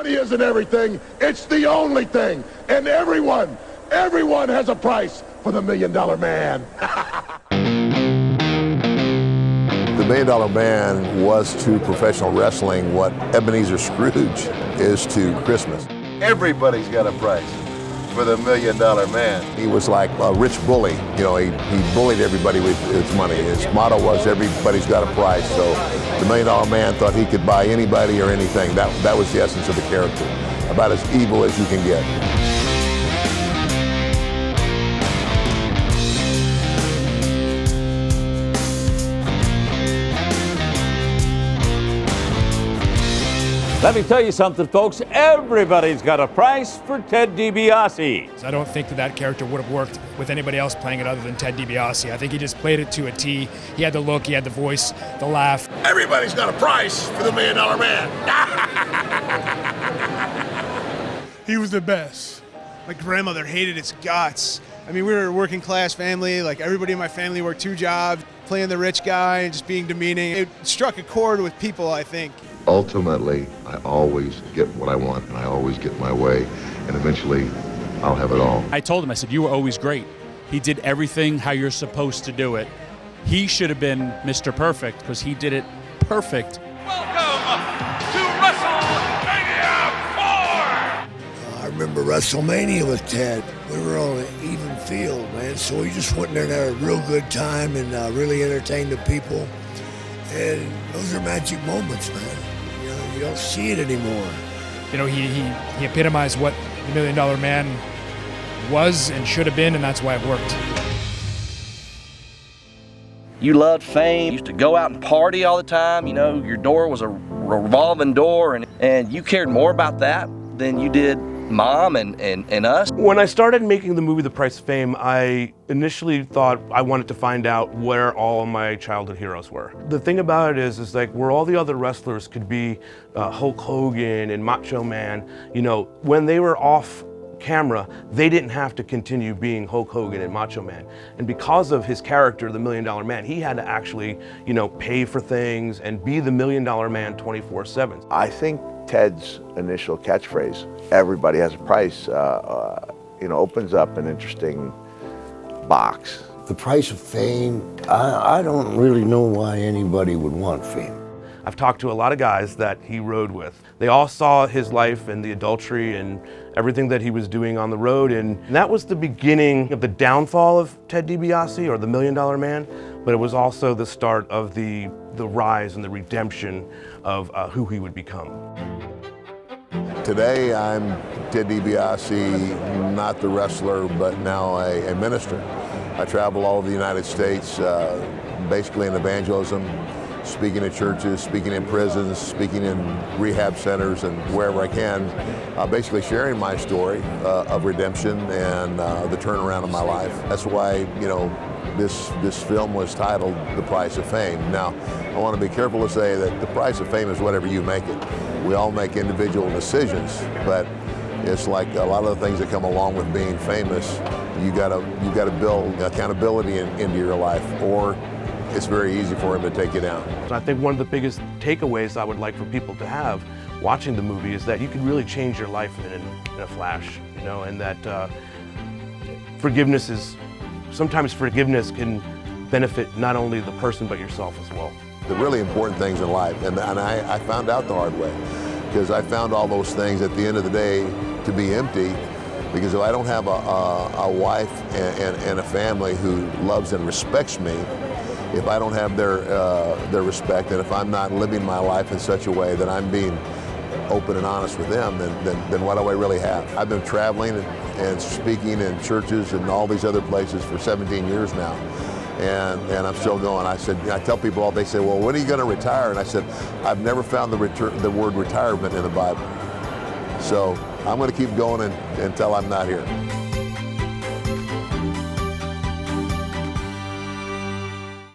Money isn't everything, it's the only thing. And everyone has a price for the $1 Million Man. The $1 Million Man was to professional wrestling what Ebenezer Scrooge is to Christmas. Everybody's got a price for the $1 Million Man. He was like a rich bully. You know, he bullied everybody with his money. His motto was everybody's got a price. So the $1 Million Man thought he could buy anybody or anything. That was the essence of the character. About as evil as you can get. Let me tell you something, folks. Everybody's got a price for Ted DiBiase. I don't think that character would have worked with anybody else playing it other than Ted DiBiase. I think he just played it to a T. He had the look, he had the voice, the laugh. Everybody's got a price for the $1 Million Man. He was the best. My grandmother hated his guts. I mean, we were a working class family. Like, everybody in my family worked 2 jobs, playing the rich guy and just being demeaning. It struck a chord with people, I think. Ultimately, I always get what I want, and I always get my way, and eventually I'll have it all. I told him, I said, you were always great. He did everything how you're supposed to do it. He should have been Mr. Perfect because he did it perfect. Welcome to WrestleMania 4! I remember WrestleMania with Ted. We were on an even field, man, so we just went in there and had a real good time and really entertained the people. And those are magic moments, man. You know, you don't see it anymore. You know, he epitomized what the $1 Million Man was and should have been, and that's why it worked. You loved fame. You used to go out and party all the time. You know, your door was a revolving door, and you cared more about that than you did Mom and us. When I started making the movie The Price of Fame, I initially thought I wanted to find out where all my childhood heroes were. The thing about it is like where all the other wrestlers could be Hulk Hogan and Macho Man, you know, when they were off camera, they didn't have to continue being Hulk Hogan and Macho Man. And because of his character, the $1 Million Man, he had to actually, you know, pay for things and be the $1 Million Man 24/7. I think Ted's initial catchphrase, everybody has a price, you know, opens up an interesting box. The price of fame, I don't really know why anybody would want fame. I've talked to a lot of guys that he rode with. They all saw his life and the adultery and everything that he was doing on the road, and that was the beginning of the downfall of Ted DiBiase, or the $1 Million Man, but it was also the start of the rise and the redemption of who he would become. Today I'm Ted DiBiase, not the wrestler, but now a minister. I travel all over the United States, basically in evangelism, speaking at churches, speaking in prisons, speaking in rehab centers, and wherever I can, basically sharing my story of redemption and the turnaround of my life. That's why, you know, this film was titled The Price of Fame. Now, I want to be careful to say that the price of fame is whatever you make it. We all make individual decisions, but it's like a lot of the things that come along with being famous. You gotta build accountability into your life, or it's very easy for him to take you down. I think one of the biggest takeaways I would like for people to have watching the movie is that you can really change your life in a flash, you know, and that sometimes forgiveness can benefit not only the person but yourself as well. The really important things in life, and I found out the hard way, because I found all those things at the end of the day to be empty, because if I don't have a wife and a family who loves and respects me, if I don't have their respect, and if I'm not living my life in such a way that I'm being open and honest with them, then what do I really have? I've been traveling and speaking in churches and all these other places for 17 years now, and I'm still going. I tell people, they say, well, when are you going to retire? And I said, I've never found the word retirement in the Bible. So I'm going to keep going until I'm not here.